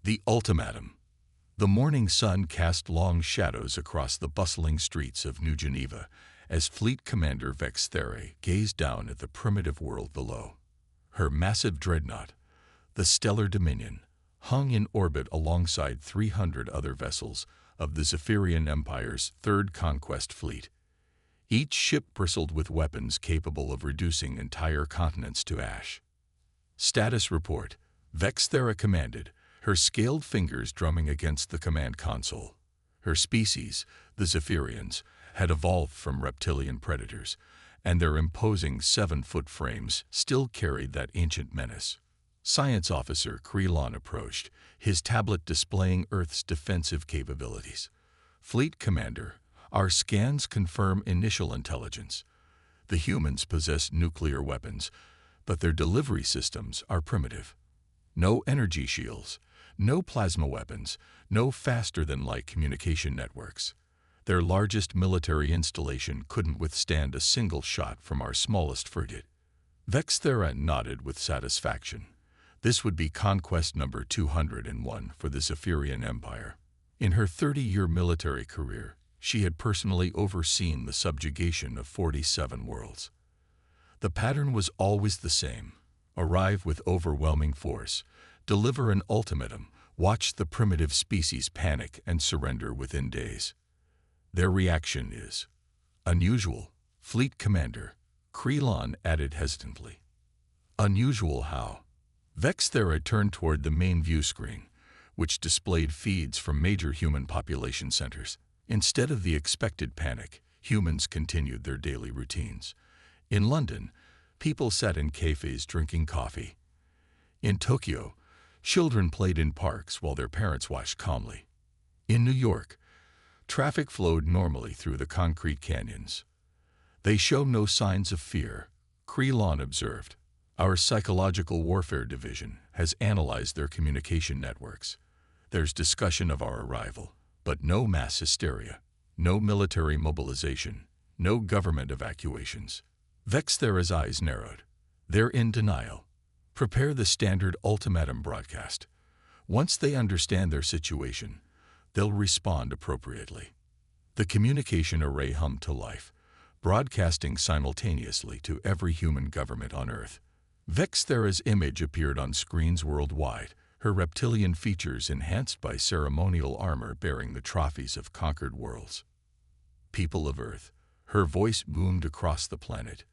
The ultimatum. The morning sun cast long shadows across the bustling streets of New Geneva as Fleet Commander Vex Thera gazed down at the primitive world below. Her massive dreadnought, the Stellar Dominion, hung in orbit alongside 300 other vessels of the Zephyrian Empire's Third Conquest Fleet. Each ship bristled with weapons capable of reducing entire continents to ash. Status report. Vex Thera commanded, her scaled fingers drumming against the command console. Her species, the Zephyrians, had evolved from reptilian predators, and their imposing 7-foot frames still carried that ancient menace. Science Officer Krelon approached, his tablet displaying Earth's defensive capabilities. Fleet Commander, our scans confirm initial intelligence. The humans possess nuclear weapons, but their delivery systems are primitive. No energy shields, no plasma weapons, no faster-than-light communication networks. Their largest military installation couldn't withstand a single shot from our smallest frigate. Vex Thera nodded with satisfaction. This would be conquest number 201 for the Zephyrian Empire. In her 30-year military career, she had personally overseen the subjugation of 47 worlds. The pattern was always the same. Arrive with overwhelming force, deliver an ultimatum, watch the primitive species panic and surrender within days. Their reaction is unusual. Fleet Commander Krelon added hesitantly. Unusual how? Vex Thera turned toward the main view screen, which displayed feeds from major human population centers. Instead of the expected panic, humans continued their daily routines. In London, people sat in cafes drinking coffee. In Tokyo, children played in parks while their parents watched calmly. In New York, traffic flowed normally through the concrete canyons. They show no signs of fear, Krelon observed. Our psychological warfare division has analyzed their communication networks. There's discussion of our arrival, but no mass hysteria, no military mobilization, no government evacuations. Vex Thera's eyes narrowed. They're in denial. Prepare the standard ultimatum broadcast. Once they understand their situation, they'll respond appropriately. The communication array hummed to life, broadcasting simultaneously to every human government on Earth. Vex Thera's image appeared on screens worldwide, her reptilian features enhanced by ceremonial armor bearing the trophies of conquered worlds. People of Earth, her voice boomed across the planet,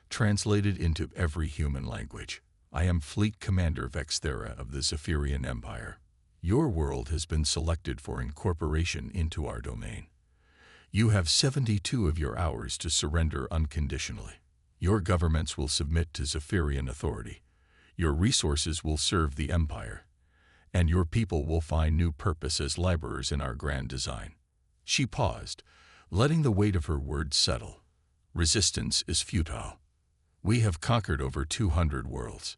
translated into every human language. I am Fleet Commander Vex Thera of the Zephyrian Empire. Your world has been selected for incorporation into our domain. You have 72 of your hours to surrender unconditionally. Your governments will submit to Zephyrian authority. Your resources will serve the Empire. And your people will find new purpose as laborers in our grand design. She paused, letting the weight of her words settle. Resistance is futile. We have conquered over 200 worlds.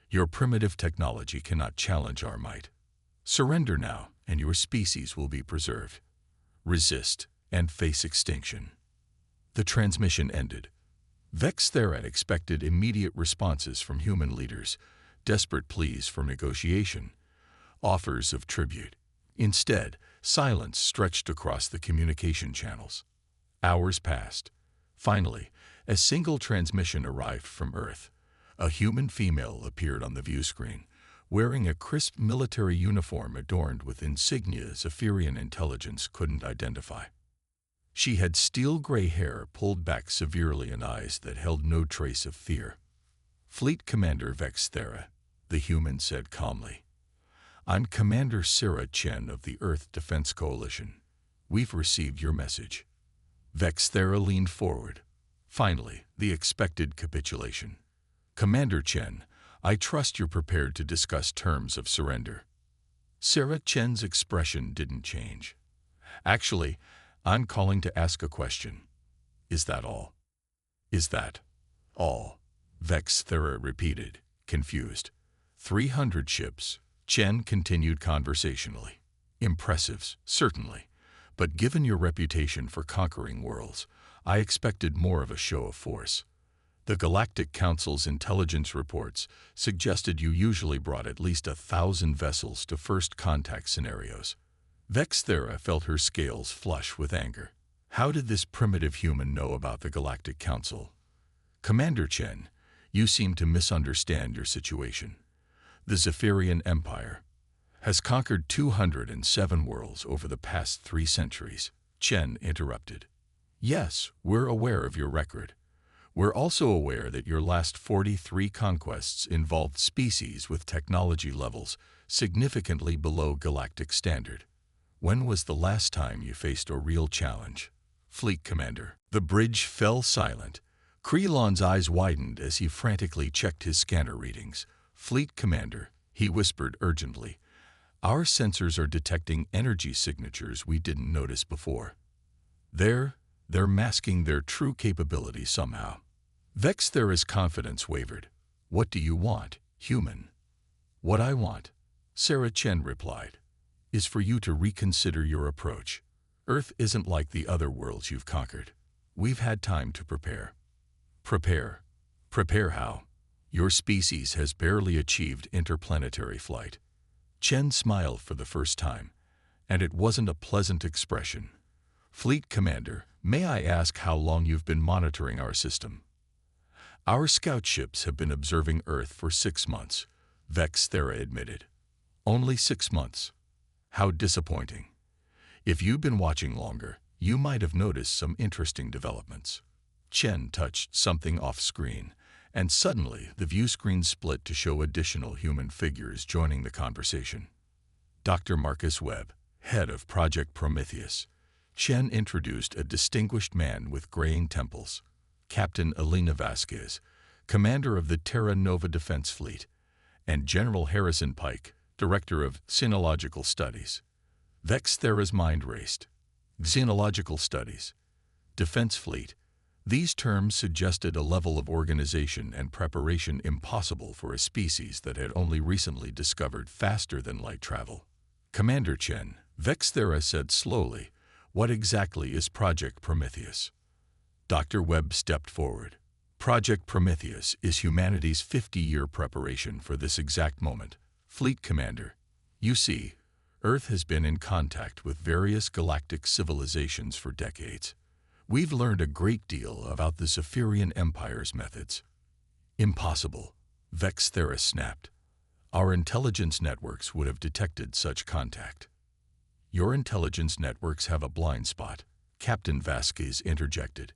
Your primitive technology cannot challenge our might. Surrender now, and your species will be preserved. Resist, and face extinction. The transmission ended. Vex Thera expected immediate responses from human leaders, desperate pleas for negotiation, offers of tribute. Instead, silence stretched across the communication channels. Hours passed. Finally, a single transmission arrived from Earth. A human female appeared on the view screen, wearing a crisp military uniform adorned with insignia Zephyrian intelligence couldn't identify. She had steel-gray hair pulled back severely and eyes that held no trace of fear. Fleet Commander Vex Thera, the human said calmly. I'm Commander Sarah Chen of the Earth Defense Coalition. We've received your message. Vex Thera leaned forward. Finally, the expected capitulation. Commander Chen, I trust you're prepared to discuss terms of surrender. Sarah Chen's expression didn't change. Actually, I'm calling to ask a question. Is that all? Is that all? Vex Thera repeated, confused. 300 ships, Chen continued conversationally. Impressive, certainly. But given your reputation for conquering worlds, I expected more of a show of force. The Galactic Council's intelligence reports suggested you usually brought at least 1,000 vessels to first contact scenarios. Vexthera felt her scales flush with anger. How did this primitive human know about the Galactic Council? Commander Chen, you seem to misunderstand your situation. The Zephyrian Empire has conquered 207 worlds over the past 3 centuries. Chen interrupted. Yes, we're aware of your record. We're also aware that your last 43 conquests involved species with technology levels significantly below galactic standard. When was the last time you faced a real challenge? Fleet Commander. The bridge fell silent. Krelon's eyes widened as he frantically checked his scanner readings. Fleet Commander, he whispered urgently. Our sensors are detecting energy signatures we didn't notice before. They're masking their true capability somehow. Vexthera's confidence wavered. What do you want, human? What I want, Sarah Chen replied, is for you to reconsider your approach. Earth isn't like the other worlds you've conquered. We've had time to prepare. Prepare? Prepare how? Your species has barely achieved interplanetary flight. Chen smiled for the first time, and it wasn't a pleasant expression. Fleet Commander, may I ask how long you've been monitoring our system? Our scout ships have been observing Earth for 6 months, Vexthera admitted. Only 6 months. How disappointing. If you'd been watching longer, you might have noticed some interesting developments. Chen touched something off-screen, and suddenly the view screen split to show additional human figures joining the conversation. Dr. Marcus Webb, head of Project Prometheus. Chen introduced a distinguished man with graying temples. Captain Elena Vasquez, commander of the Terra Nova Defense Fleet, and General Harrison Pike, director of Xenological Studies. Vexthera's mind raced. Xenological Studies, Defense Fleet. These terms suggested a level of organization and preparation impossible for a species that had only recently discovered faster-than-light travel. Commander Chen, Vexthera said slowly, what exactly is Project Prometheus? Dr. Webb stepped forward. Project Prometheus is humanity's 50-year preparation for this exact moment. Fleet Commander, you see, Earth has been in contact with various galactic civilizations for decades. We've learned a great deal about the Zephyrian Empire's methods. Impossible, Vexthera snapped. Our intelligence networks would have detected such contact. Your intelligence networks have a blind spot, Captain Vasquez interjected.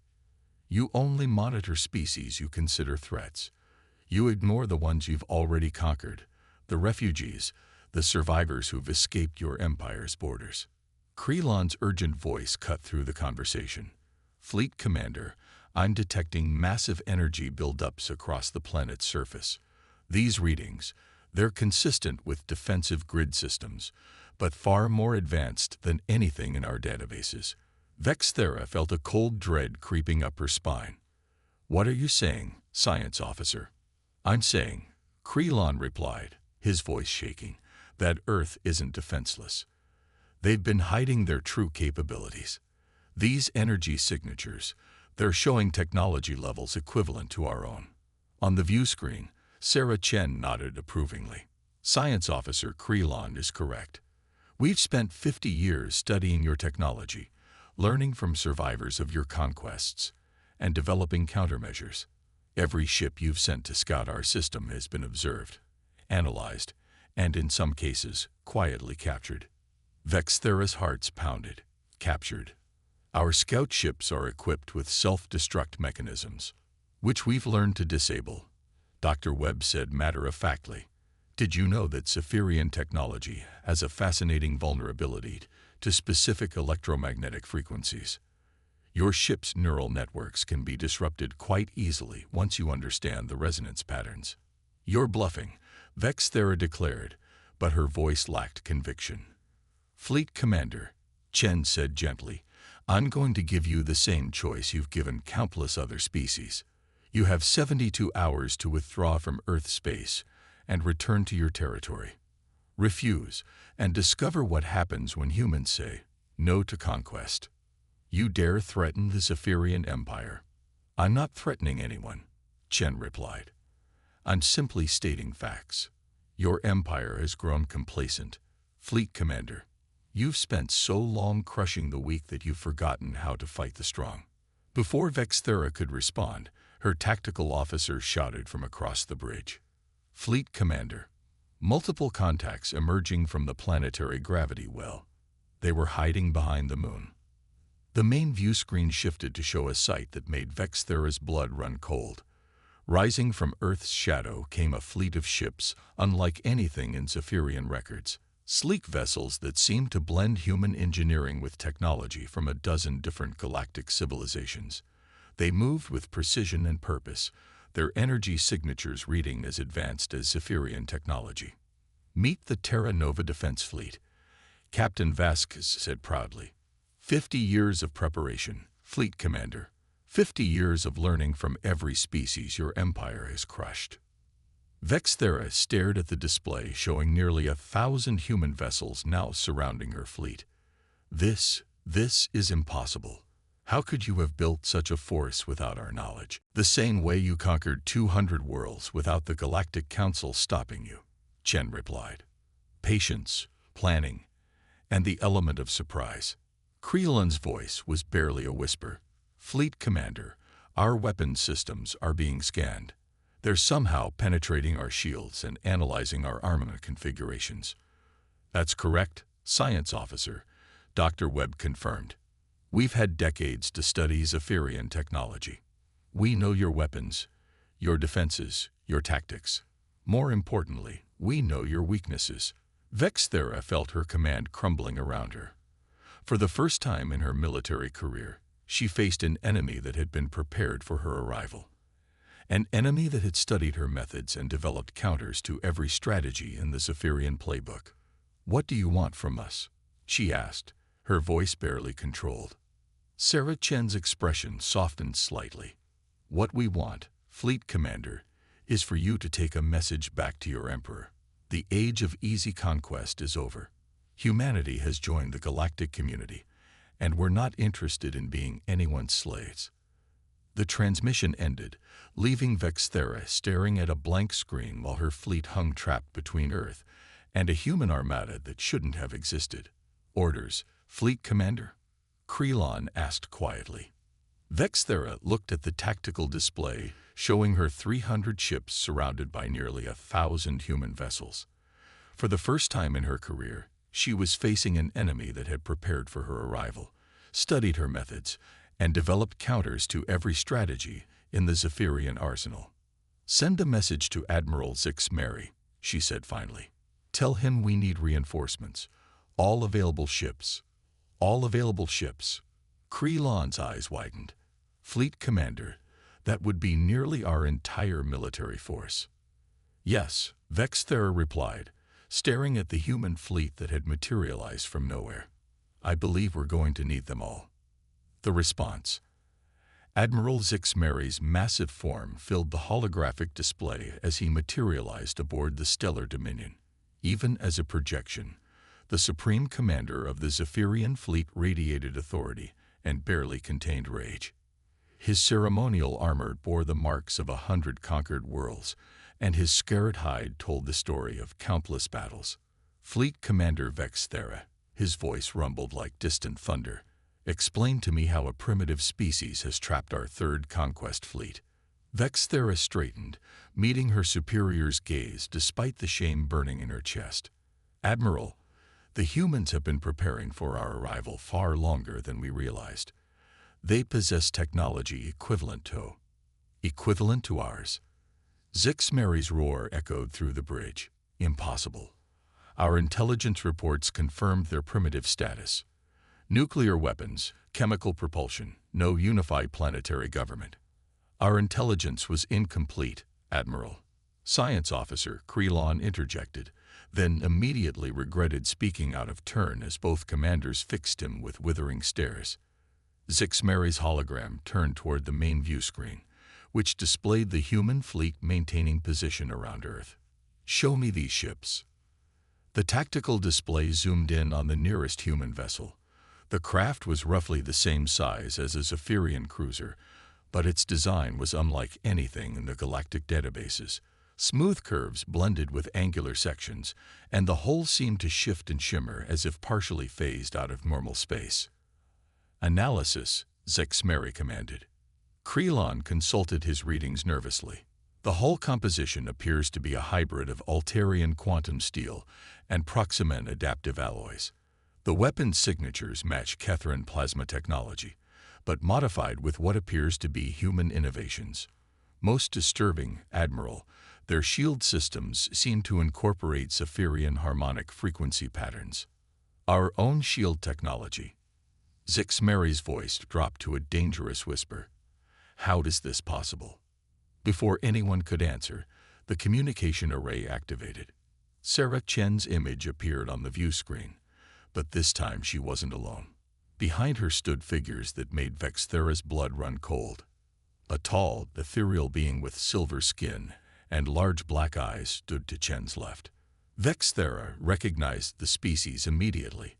You only monitor species you consider threats. You ignore the ones you've already conquered, the refugees, the survivors who've escaped your empire's borders. Krelon's urgent voice cut through the conversation. Fleet Commander, I'm detecting massive energy buildups across the planet's surface. These readings, they're consistent with defensive grid systems, but far more advanced than anything in our databases. Vexthera felt a cold dread creeping up her spine. What are you saying, science officer? I'm saying, Krelon replied, his voice shaking, that Earth isn't defenseless. They've been hiding their true capabilities. These energy signatures, they're showing technology levels equivalent to our own. On the view screen, Sarah Chen nodded approvingly. Science officer Krelon is correct. We've spent 50 years studying your technology, learning from survivors of your conquests, and developing countermeasures. Every ship you've sent to scout our system has been observed, analyzed, and in some cases, quietly captured. Vexthera's hearts pounded. Captured. Our scout ships are equipped with self-destruct mechanisms, which we've learned to disable, Dr. Webb said matter-of-factly. Did you know that Zephyrian technology has a fascinating vulnerability to specific electromagnetic frequencies? Your ship's neural networks can be disrupted quite easily once you understand the resonance patterns. You're bluffing, Vexthera declared, but her voice lacked conviction. Fleet Commander, Chen said gently, I'm going to give you the same choice you've given countless other species. You have 72 hours to withdraw from Earth space and return to your territory. Refuse, and discover what happens when humans say no to conquest. You dare threaten the Zephyrian Empire? I'm not threatening anyone. Chen replied. I'm simply stating facts. Your empire has grown complacent. Fleet Commander, you've spent so long crushing the weak that you've forgotten how to fight the strong. Before Vexthera could respond, her tactical officer shouted from across the bridge. Fleet Commander. Multiple contacts emerging from the planetary gravity well. They were hiding behind the moon. The main view screen shifted to show a sight that made Vexthera's blood run cold. Rising from Earth's shadow came a fleet of ships unlike anything in Zephyrian records. Sleek vessels that seemed to blend human engineering with technology from a dozen different galactic civilizations. They moved with precision and purpose, their energy signatures reading as advanced as Zephyrian technology. Meet the Terra Nova Defense Fleet, Captain Vasquez said proudly. 50 years of preparation, Fleet Commander. 50 years of learning from every species your empire has crushed. Vexthera stared at the display showing nearly 1,000 human vessels now surrounding her fleet. This is impossible. How could you have built such a force without our knowledge? The same way you conquered 200 worlds without the Galactic Council stopping you, Chen replied. Patience, planning, and the element of surprise. Creelan's voice was barely a whisper. Fleet Commander, our weapon systems are being scanned. They're somehow penetrating our shields and analyzing our armament configurations. That's correct, Science Officer, Dr. Webb confirmed. We've had decades to study Zephyrian technology. We know your weapons, your defenses, your tactics. More importantly, we know your weaknesses. Vexthera felt her command crumbling around her. For the first time in her military career, she faced an enemy that had been prepared for her arrival. An enemy that had studied her methods and developed counters to every strategy in the Zephyrian playbook. What do you want from us? She asked, her voice barely controlled. Sarah Chen's expression softened slightly. What we want, Fleet Commander, is for you to take a message back to your Emperor. The age of easy conquest is over. Humanity has joined the galactic community, and we're not interested in being anyone's slaves. The transmission ended, leaving Vexthera staring at a blank screen while her fleet hung trapped between Earth and a human armada that shouldn't have existed. Orders, Fleet Commander? Creelan asked quietly. Vexthera looked at the tactical display, showing her 300 ships surrounded by nearly 1,000 human vessels. For the first time in her career, she was facing an enemy that had prepared for her arrival, studied her methods, and developed counters to every strategy in the Zephyrian arsenal. Send a message to Admiral Zix Mary, she said finally. Tell him we need reinforcements. All available ships. All available ships. Creelan's eyes widened. Fleet Commander, that would be nearly our entire military force. Yes, Vexthera replied, staring at the human fleet that had materialized from nowhere. I believe we're going to need them all. The response. Admiral Zix Mary's massive form filled the holographic display as he materialized aboard the Stellar Dominion. Even as a projection, the Supreme Commander of the Zephyrian fleet radiated authority and barely contained rage. His ceremonial armor bore the marks of 100 conquered worlds, and his scarred hide told the story of countless battles. Fleet Commander Vexthera, his voice rumbled like distant thunder, explain to me how a primitive species has trapped our third conquest fleet. Vexthera straightened, meeting her superior's gaze despite the shame burning in her chest. Admiral, the humans have been preparing for our arrival far longer than we realized. They possess technology equivalent to ours. Zix Mary's roar echoed through the bridge. Impossible. Our intelligence reports confirmed their primitive status. Nuclear weapons, chemical propulsion, no unified planetary government. Our intelligence was incomplete, Admiral. Science Officer Creelan interjected, then immediately regretted speaking out of turn as both commanders fixed him with withering stares. Zix Mary's hologram turned toward the main view screen, which displayed the human fleet maintaining position around Earth. Show me these ships. The tactical display zoomed in on the nearest human vessel. The craft was roughly the same size as a Zephyrian cruiser, But its design was unlike anything in the galactic databases. Smooth curves blended with angular sections, and the whole seemed to shift and shimmer as if partially phased out of normal space. "Analysis," Zexmeri commanded. Krelon consulted his readings nervously. The hull composition appears to be a hybrid of Altarian quantum steel and Proximan adaptive alloys. The weapon signatures match Kethran plasma technology, but modified with what appears to be human innovations. Most disturbing, Admiral, their shield systems seem to incorporate Zephyrian harmonic frequency patterns. "Our own shield technology." Zexmeri's voice dropped to a dangerous whisper. "How is this possible?" Before anyone could answer, the communication array activated. Sarah Chen's image appeared on the view screen, but this time she wasn't alone. Behind her stood figures that made Vexthera's blood run cold. A tall, ethereal being with silver skin and large black eyes stood to Chen's left. Vexthera recognized the species immediately.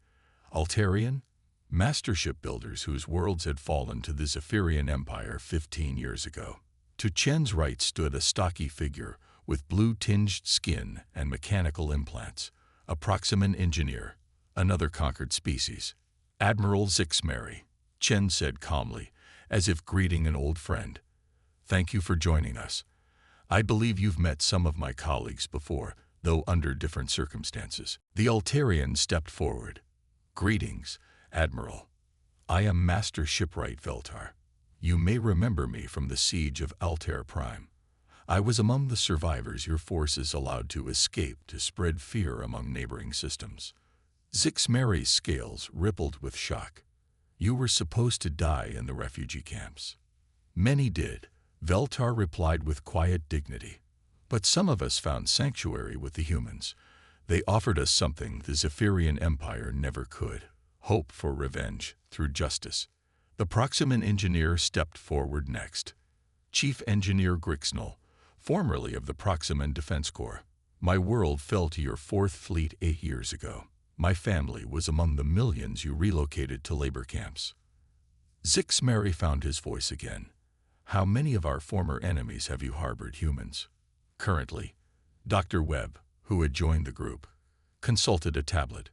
Altarian, master shipbuilders whose worlds had fallen to the Zephyrian Empire 15 years ago. To Chen's right stood a stocky figure with blue-tinged skin and mechanical implants, a Proximan engineer, another conquered species. "Admiral Zexmeri," Chen said calmly, as if greeting an old friend. "Thank you for joining us. I believe you've met some of my colleagues before, though under different circumstances." The Altarian stepped forward. "Greetings, Admiral. I am Master Shipwright Veltar. You may remember me from the siege of Altair Prime. I was among the survivors your forces allowed to escape to spread fear among neighboring systems." Zexmeri's scales rippled with shock. "You were supposed to die in the refugee camps." "Many did," Veltar replied with quiet dignity. "But some of us found sanctuary with the humans. They offered us something the Zephyrian Empire never could: hope for revenge through justice." The Proximan engineer stepped forward next. "Chief Engineer Grixnell, formerly of the Proximan Defense Corps. My world fell to your 4th Fleet 8 years ago. My family was among the millions you relocated to labor camps." Zexmeri found his voice again. "How many of our former enemies have you harbored, humans?" Currently, Dr. Webb, who had joined the group, consulted a tablet.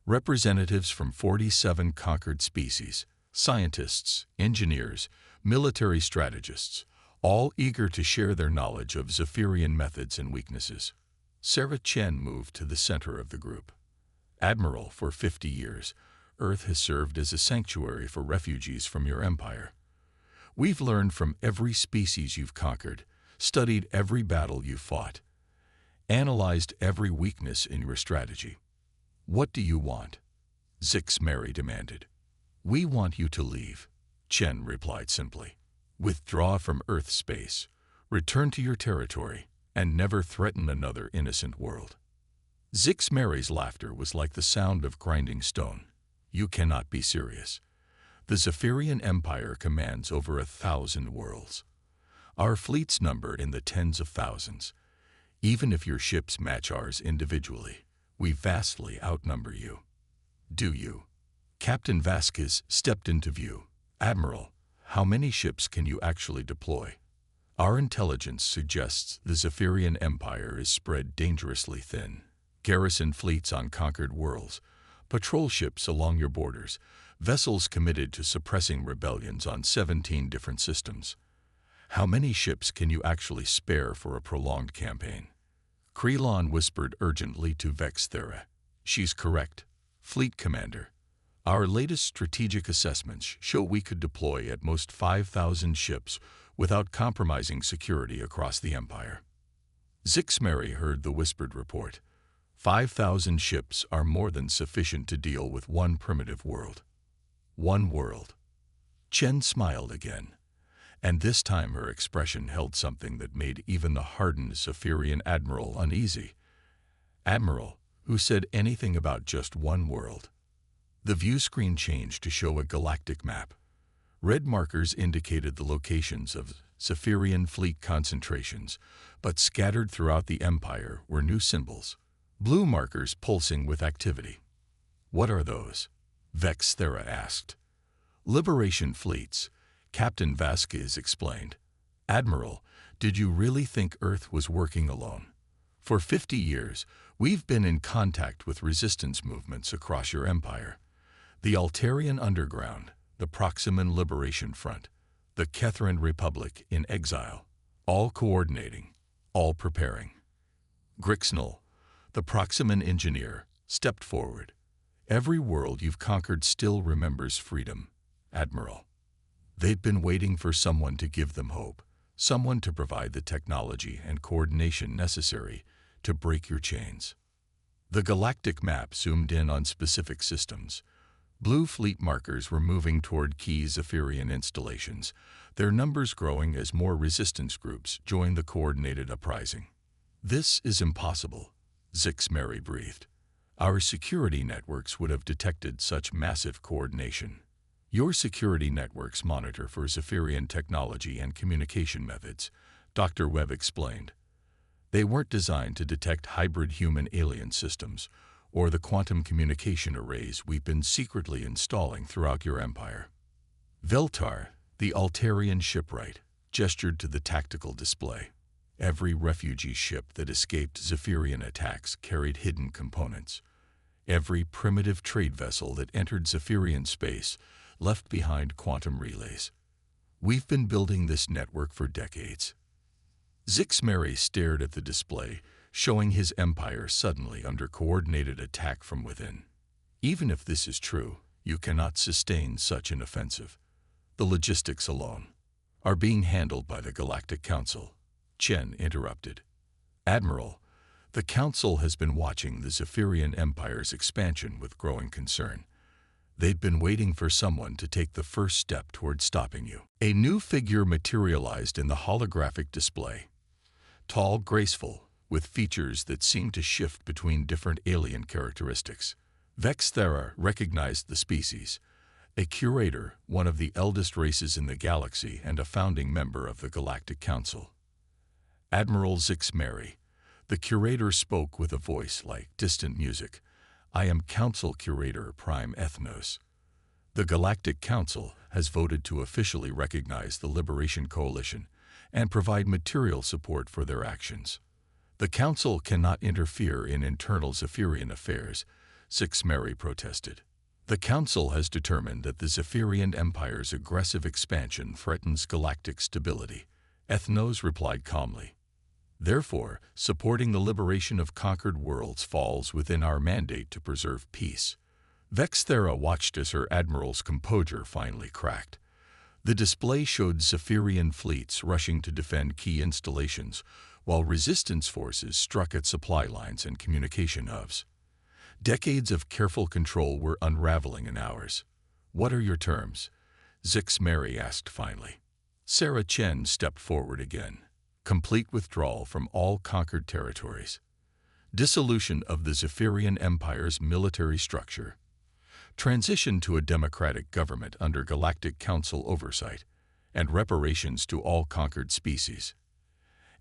Representatives from 47 conquered species, scientists, engineers, military strategists, all eager to share their knowledge of Zephyrian methods and weaknesses. Sarah Chen moved to the center of the group. "Admiral, for 50 years, Earth has served as a sanctuary for refugees from your empire. We've learned from every species you've conquered, studied every battle you've fought, analyzed every weakness in your strategy. What do you want?" Zexmeri demanded. "We want you to leave," Chen replied simply. "Withdraw from Earth space, return to your territory, and never threaten another innocent world." Zexmeri's laughter was like the sound of grinding stone. "You cannot be serious. The Zephyrian Empire commands over 1,000 worlds. Our fleets number in the tens of thousands. Even if your ships match ours individually, we vastly outnumber you." "Do you?" Captain Vasquez stepped into view. "Admiral, how many ships can you actually deploy? Our intelligence suggests the Zephyrian Empire is spread dangerously thin. Garrison fleets on conquered worlds, patrol ships along your borders, vessels committed to suppressing rebellions on 17 different systems. How many ships can you actually spare for a prolonged campaign?" Krelon whispered urgently to Vexthera. "She's correct, Fleet Commander. Our latest strategic assessments show we could deploy at most 5,000 ships without compromising security across the Empire." Zexmeri heard the whispered report. 5,000 ships are more than sufficient to deal with one primitive world. One world. Chen smiled again, and this time her expression held something that made even the hardened Zephyrian admiral uneasy. "Admiral, who said anything about just one world?" The view screen changed to show a galactic map. Red markers indicated the locations of Zephyrian fleet concentrations, but scattered throughout the Empire were new symbols. Blue markers pulsing with activity. "What are those?" Vexthera asked. "Liberation fleets, Captain Vasquez explained. Admiral, did you really think Earth was working alone? For 50 years, we've been in contact with resistance movements across your empire. The Altarian Underground, the Proximan Liberation Front, the Kethran Republic in exile, all coordinating, all preparing. Grixnal, the Proximan engineer, stepped forward. Every world you've conquered still remembers freedom, Admiral. They've been waiting for someone to give them hope, someone to provide the technology and coordination necessary to break your chains. The galactic map zoomed in on specific systems. Blue fleet markers were moving toward key Zephyrian installations, their numbers growing as more resistance groups joined the coordinated uprising. This is impossible, Zix Mary breathed. Our security networks would have detected such massive coordination. Your security networks monitor for Zephyrian technology and communication methods, Dr. Webb explained. They weren't designed to detect hybrid human-alien systems or the quantum communication arrays we've been secretly installing throughout your empire. Veltar, the Altarian shipwright, gestured to the tactical display. Every refugee ship that escaped Zephyrian attacks carried hidden components. Every primitive trade vessel that entered Zephyrian space left behind quantum relays. We've been building this network for decades. Zix Mary stared at the display, showing his empire suddenly under coordinated attack from within. Even if this is true, you cannot sustain such an offensive. The logistics alone are being handled by the Galactic Council, Chen interrupted. Admiral, the Council has been watching the Zephyrian Empire's expansion with growing concern. They've been waiting for someone to take the first step toward stopping you. A new figure materialized in the holographic display. Tall, graceful, with features that seemed to shift between different alien characteristics. Vexthera recognized the species, a curator, one of the eldest races in the galaxy and a founding member of the Galactic Council. Admiral Zix Mary, the curator spoke with a voice like distant music. I am Council Curator Prime Ethnos. The Galactic Council has voted to officially recognize the Liberation Coalition and provide material support for their actions. The Council cannot interfere in internal Zephyrian affairs, Zix Mary protested. The Council has determined that the Zephyrian Empire's aggressive expansion threatens galactic stability, Ethnos replied calmly. Therefore, supporting the liberation of conquered worlds falls within our mandate to preserve peace. Vexthera watched as her admiral's composure finally cracked. The display showed Zephyrian fleets rushing to defend key installations, while resistance forces struck at supply lines and communication hubs. Decades of careful control were unraveling in hours. What are your terms? Zix Mary asked finally. Sarah Chen stepped forward again. Complete withdrawal from all conquered territories, dissolution of the Zephyrian Empire's military structure, transition to a democratic government under Galactic Council oversight, and reparations to all conquered species.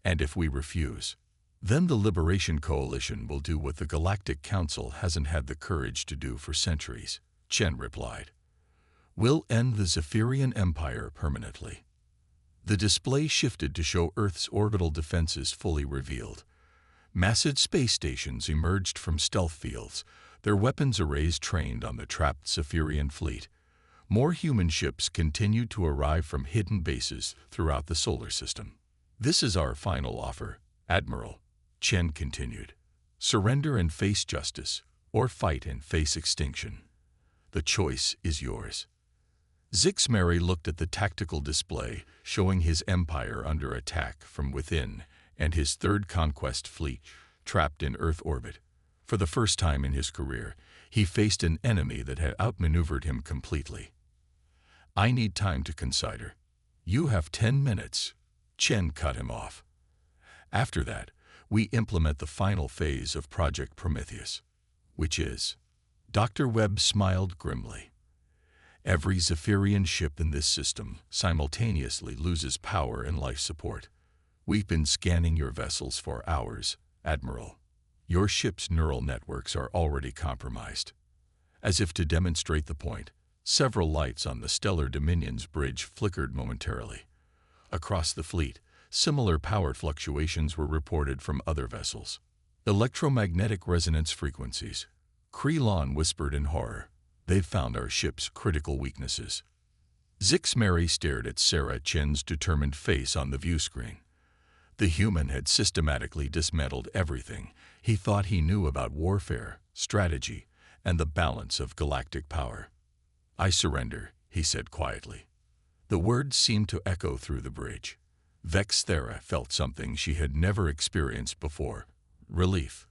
And if we refuse, then the Liberation Coalition will do what the Galactic Council hasn't had the courage to do for centuries, Chen replied. We'll end the Zephyrian Empire permanently. The display shifted to show Earth's orbital defenses fully revealed. Massive space stations emerged from stealth fields, their weapons arrays trained on the trapped Zephyrian fleet. More human ships continued to arrive from hidden bases throughout the solar system. This is our final offer, Admiral, Chen continued. Surrender and face justice, or fight and face extinction. The choice is yours. Zix Mary looked at the tactical display, showing his empire under attack from within and his third conquest fleet trapped in Earth orbit. For the first time in his career, he faced an enemy that had outmaneuvered him completely. I need time to consider. You have 10 minutes. Chen cut him off. After that, we implement the final phase of Project Prometheus, which is... Dr. Webb smiled grimly. Every Zephyrian ship in this system simultaneously loses power and life support. We've been scanning your vessels for hours, Admiral. Your ship's neural networks are already compromised. As if to demonstrate the point, Several lights on the Stellar Dominion's bridge flickered momentarily. Across the fleet, similar power fluctuations were reported from other vessels. Electromagnetic resonance frequencies. Krelon whispered in horror. They've found our ship's critical weaknesses. Zixmary stared at Sarah Chen's determined face on the view screen. The human had systematically dismantled everything he thought he knew about warfare, strategy, and the balance of galactic power. "I surrender," he said quietly. The words seemed to echo through the bridge. Vexthera felt something she had never experienced before: relief.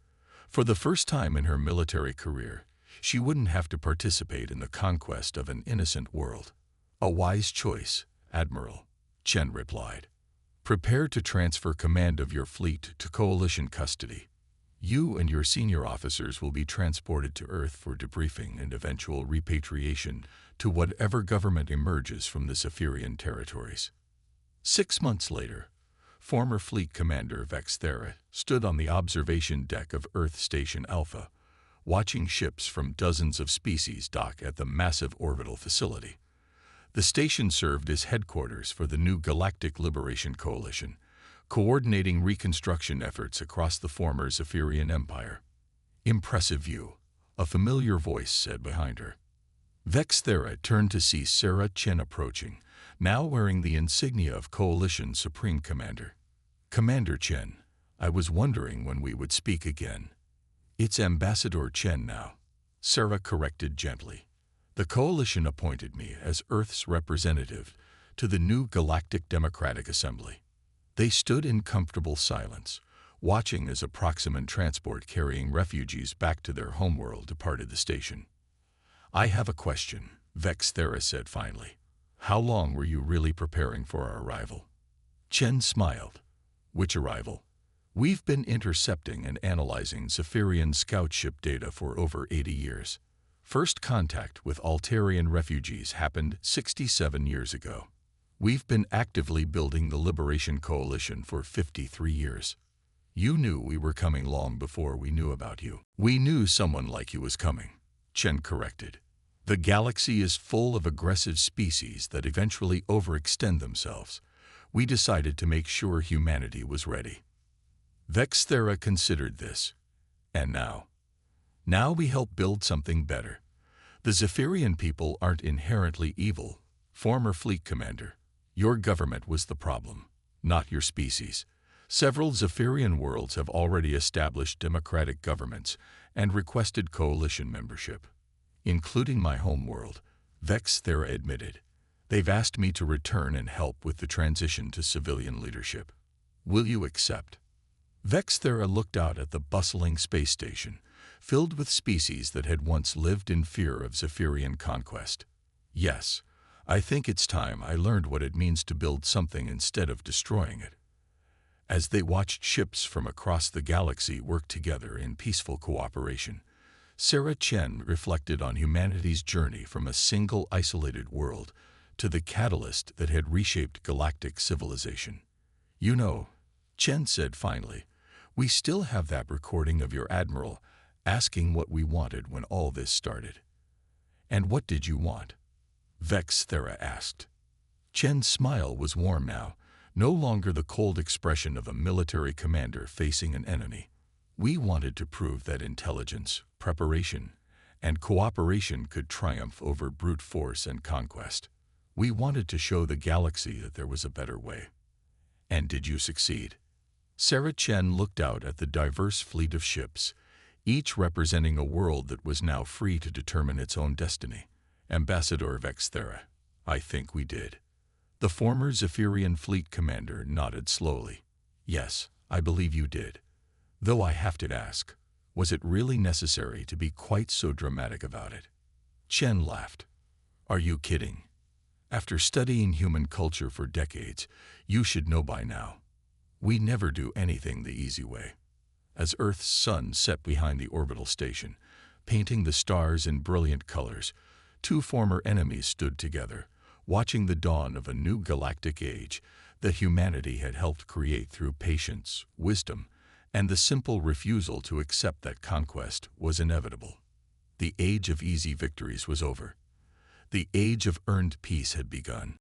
For the first time in her military career, she wouldn't have to participate in the conquest of an innocent world. "A wise choice, Admiral," Chen replied. "Prepare to transfer command of your fleet to Coalition custody. You and your senior officers will be transported to Earth for debriefing and eventual repatriation to whatever government emerges from the Zephyrian territories." 6 months later, former Fleet Commander Vexthera stood on the observation deck of Earth Station Alpha, watching ships from dozens of species dock at the massive orbital facility. The station served as headquarters for the new Galactic Liberation Coalition, coordinating reconstruction efforts across the former Zephyrian Empire. "Impressive view," a familiar voice said behind her. Vexthera turned to see Sarah Chen approaching, now wearing the insignia of Coalition Supreme Commander. "Commander Chen, I was wondering when we would speak again." "It's Ambassador Chen now," Sarah corrected gently. "The Coalition appointed me as Earth's representative to the new Galactic Democratic Assembly." They stood in comfortable silence, watching as a Proximan transport carrying refugees back to their homeworld departed the station. "I have a question," Vexthera said finally. "How long were you really preparing for our arrival?" Chen smiled. "Which arrival?" "We've been intercepting and analyzing Zephyrian scout ship data for over 80 years. First contact with Altarian refugees happened 67 years ago. We've been actively building the Liberation Coalition for 53 years. You knew we were coming long before we knew about you." "We knew someone like you was coming," Chen corrected. "The galaxy is full of aggressive species that eventually overextend themselves. We decided to make sure humanity was ready." Vexthera considered this. "And now?" "Now we help build something better. The Zephyrian people aren't inherently evil, former Fleet Commander. Your government was the problem, not your species. Several Zephyrian worlds have already established democratic governments and requested coalition membership, including my home world," Vexthera admitted. "They've asked me to return and help with the transition to civilian leadership. Will you accept?" Vexthera looked out at the bustling space station, filled with species that had once lived in fear of Zephyrian conquest. "Yes, I think it's time I learned what it means to build something instead of destroying it." As they watched ships from across the galaxy work together in peaceful cooperation, Sarah Chen reflected on humanity's journey from a single isolated world to the catalyst that had reshaped galactic civilization. "You know," Chen said finally, "we still have that recording of your admiral asking what we wanted when all this started." "And what did you want?" Vexthera asked. Chen's smile was warm now, no longer the cold expression of a military commander facing an enemy. "We wanted to prove that intelligence, preparation, and cooperation could triumph over brute force and conquest. We wanted to show the galaxy that there was a better way." "And did you succeed?" Sarah Chen looked out at the diverse fleet of ships, each representing a world that was now free to determine its own destiny. "Ambassador Vexthera, I think we did." The former Zephyrian Fleet Commander nodded slowly. "Yes, I believe you did. Though I have to ask, was it really necessary to be quite so dramatic about it?" Chen laughed. "Are you kidding? After studying human culture for decades, you should know by now. We never do anything the easy way." As Earth's sun set behind the orbital station, painting the stars in brilliant colors, two former enemies stood together, watching the dawn of a new galactic age that humanity had helped create through patience, wisdom, and the simple refusal to accept that conquest was inevitable. The age of easy victories was over. The age of earned peace had begun.